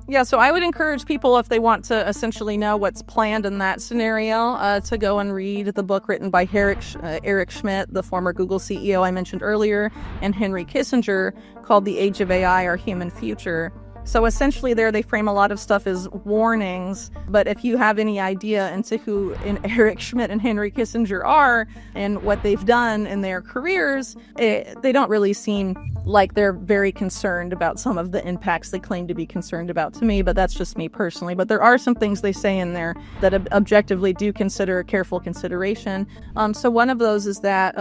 Yeah, so I would encourage people, if they want to essentially know what's planned in that scenario, to go and read the book written by Eric Schmidt, the former Google CEO I mentioned earlier, and Henry Kissinger, called The Age of AI, Our Human Future. So essentially there they frame a lot of stuff as warnings, but if you have any idea into who Eric Schmidt and Henry Kissinger are and what they've done in their careers, they don't really seem like they're very concerned about some of the impacts they claim to be concerned about to me, but that's just me personally. But there are some things they say in there that objectively do consider careful consideration. So one of those is that,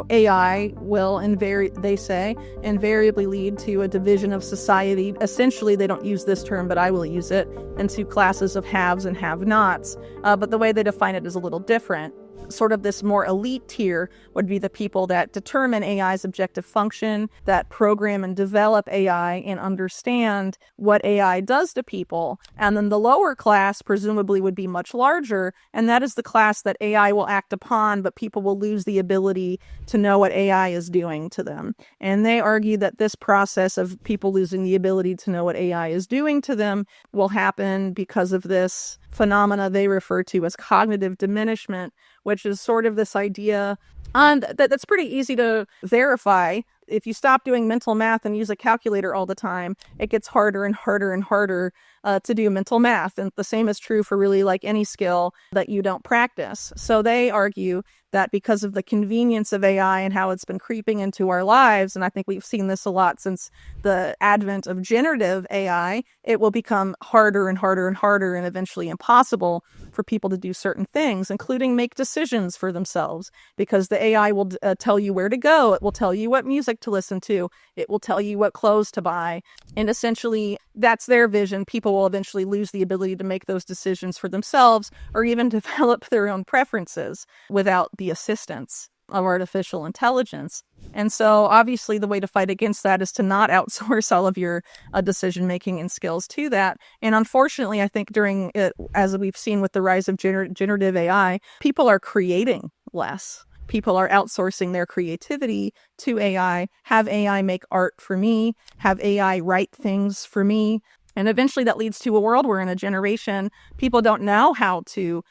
AI will they say, invariably lead to a division of society. Essentially, they don't use this term, but I will use it, into classes of haves and have-nots. But the way they define it is a little different. Sort of this more elite tier would be the people that determine AI's objective function, that program and develop AI and understand what AI does to people. And then the lower class presumably would be much larger, and that is the class that AI will act upon, but people will lose the ability to know what AI is doing to them. And they argue that this process of people losing the ability to know what AI is doing to them will happen because of this phenomena they refer to as cognitive diminishment, which is sort of this idea that's pretty easy to verify. If you stop doing mental math and use a calculator all the time, it gets harder and harder and harder to do mental math. And the same is true for really like any skill that you don't practice. So they argue that because of the convenience of AI and how it's been creeping into our lives, and I think we've seen this a lot since the advent of generative AI, it will become harder and harder and harder and eventually impossible for people to do certain things, including make decisions for themselves, because the AI will tell you where to go. It will tell you what music to listen to. It will tell you what clothes to buy. And essentially, that's their vision. People will eventually lose the ability to make those decisions for themselves or even develop their own preferences without the assistance of artificial intelligence. And so obviously the way to fight against that is to not outsource all of your decision-making and skills to that. And unfortunately, I think during it, as we've seen with the rise of generative AI, people are creating less. People are outsourcing their creativity to AI, have AI make art for me, have AI write things for me. And eventually that leads to a world where in a generation, people don't know how to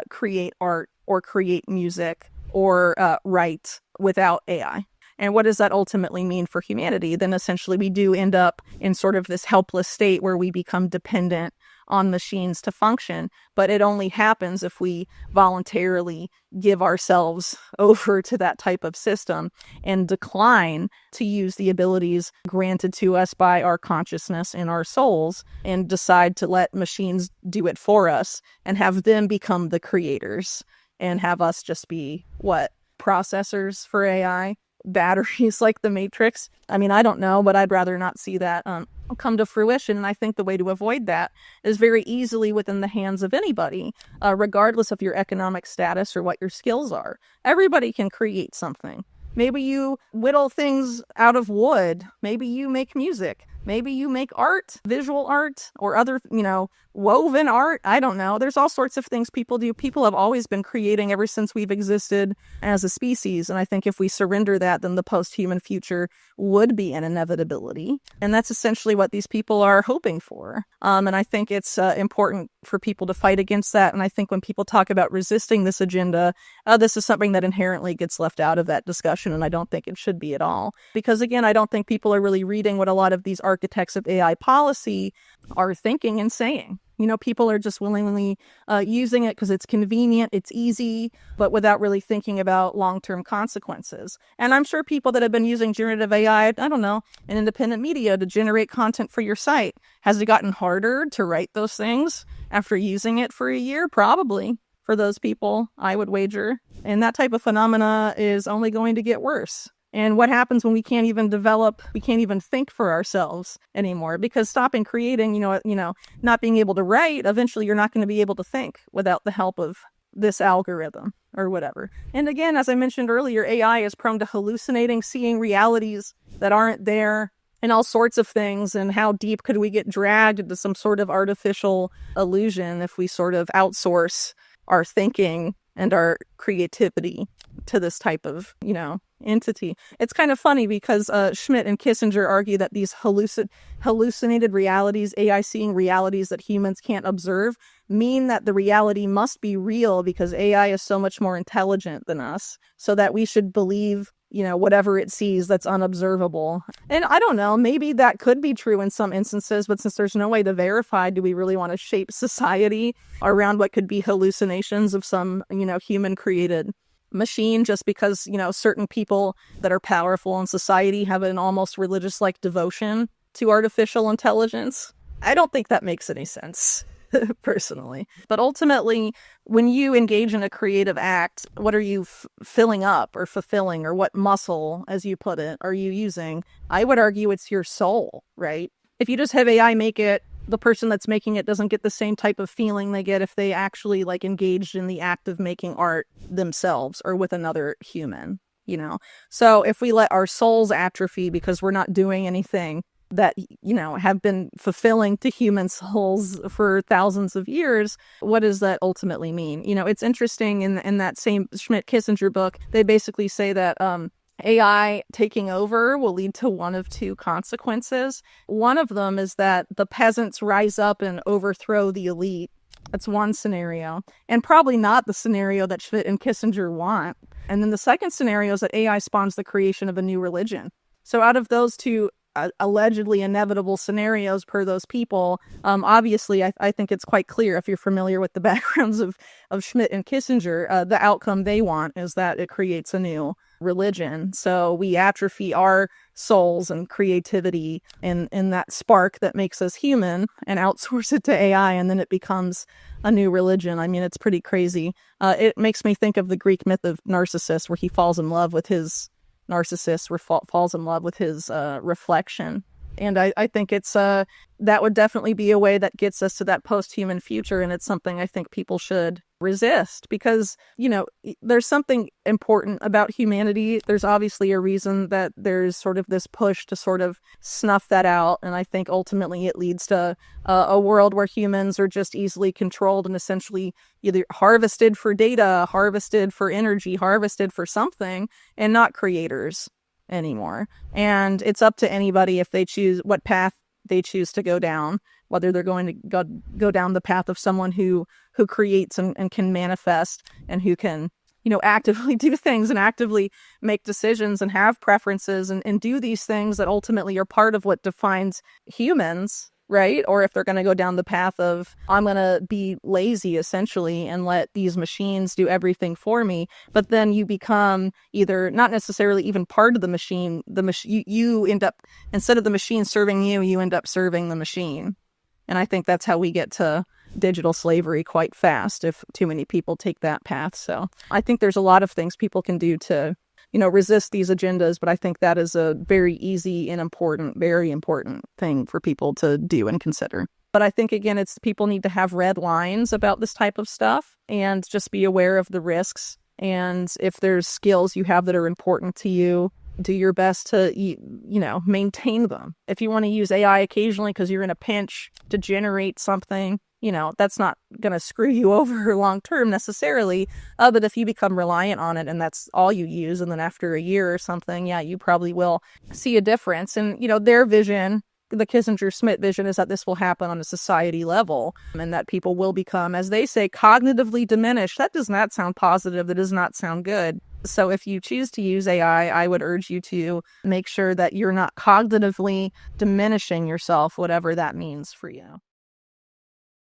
create art or create music or write without AI. And what does that ultimately mean for humanity? Then essentially we do end up in sort of this helpless state where we become dependent on machines to function. But it only happens if we voluntarily give ourselves over to that type of system and decline to use the abilities granted to us by our consciousness and our souls and decide to let machines do it for us and have them become the creators and have us just be, processors for AI? Batteries like the Matrix? I mean, I don't know, but I'd rather not see that come to fruition. And I think the way to avoid that is very easily within the hands of anybody, regardless of your economic status or what your skills are. Everybody can create something. Maybe you whittle things out of wood. Maybe you make music. Maybe you make art, visual art, or other, woven art. I don't know. There's all sorts of things people do. People have always been creating ever since we've existed as a species. And I think if we surrender that, then the post-human future would be an inevitability. And that's essentially what these people are hoping for. And I think it's important for people to fight against that. And I think when people talk about resisting this agenda, this is something that inherently gets left out of that discussion. And I don't think it should be at all. Because again, I don't think people are really reading what a lot of these architects of AI policy are thinking and saying. People are just willingly using it because it's convenient, it's easy, but without really thinking about long-term consequences. And I'm sure people that have been using generative AI, in independent media to generate content for your site, has it gotten harder to write those things after using it for a year? Probably. For those people, I would wager. And that type of phenomena is only going to get worse. And what happens when we can't even think for ourselves anymore? Because stopping creating, not being able to write, eventually you're not going to be able to think without the help of this algorithm or whatever. And again, as I mentioned earlier, AI is prone to hallucinating, seeing realities that aren't there, and all sorts of things. And how deep could we get dragged into some sort of artificial illusion if we sort of outsource our thinking and our creativity to this type of, entity. It's kind of funny because Schmidt and Kissinger argue that these hallucinated realities, AI seeing realities that humans can't observe, mean that the reality must be real because AI is so much more intelligent than us, so that we should believe whatever it sees that's unobservable. And I don't know, maybe that could be true in some instances, but since there's no way to verify, do we really want to shape society around what could be hallucinations of some, human created machine just because, certain people that are powerful in society have an almost religious-like devotion to artificial intelligence? I don't think that makes any sense. Personally. But ultimately, when you engage in a creative act, what are you filling up or fulfilling, or what muscle, as you put it, are you using? I would argue it's your soul, right? If you just have AI make it, the person that's making it doesn't get the same type of feeling they get if they actually engaged in the act of making art themselves or with another human, So if we let our souls atrophy because we're not doing anything that, have been fulfilling to human souls for thousands of years, what does that ultimately mean? It's interesting in that same Schmidt-Kissinger book, they basically say that AI taking over will lead to one of two consequences. One of them is that the peasants rise up and overthrow the elite. That's one scenario, and probably not the scenario that Schmidt and Kissinger want. And then the second scenario is that AI spawns the creation of a new religion. So out of those two allegedly inevitable scenarios per those people, obviously I think it's quite clear, if you're familiar with the backgrounds of Schmidt and Kissinger, the outcome they want is that it creates a new religion. So we atrophy our souls and creativity and that spark that makes us human and outsource it to AI, and then it becomes a new religion. I mean, it's pretty crazy. It makes me think of the Greek myth of Narcissus, where he falls in love with his falls in love with his reflection. And I think it's that would definitely be a way that gets us to that post-human future, and it's something I think people should resist because, there's something important about humanity. There's obviously a reason that there's sort of this push to sort of snuff that out, and I think ultimately it leads to a world where humans are just easily controlled and essentially either harvested for data, harvested for energy, harvested for something, and not creators anymore. And it's up to anybody if they choose what path they choose to go down, whether they're going to go down the path of someone who creates and can manifest and who can, actively do things and actively make decisions and have preferences and do these things that ultimately are part of what defines humans, right? Or if they're going to go down the path of, I'm going to be lazy essentially and let these machines do everything for me. But then you become either not necessarily even part of the machine, you end up, instead of the machine serving you, you end up serving the machine. And I think that's how we get to digital slavery quite fast if too many people take that path. So I think there's a lot of things people can do to resist these agendas, but I think that is a very easy and very important thing for people to do and consider. But I think, again, it's people need to have red lines about this type of stuff and just be aware of the risks. And if there's skills you have that are important to you, do your best to, maintain them. If you want to use AI occasionally because you're in a pinch to generate something, that's not going to screw you over long term necessarily. But if you become reliant on it and that's all you use, and then after a year or something, you probably will see a difference. And, their vision, the Kissinger-Schmidt vision, is that this will happen on a society level and that people will become, as they say, cognitively diminished. That does not sound positive. That does not sound good. So if you choose to use AI, I would urge you to make sure that you're not cognitively diminishing yourself, whatever that means for you.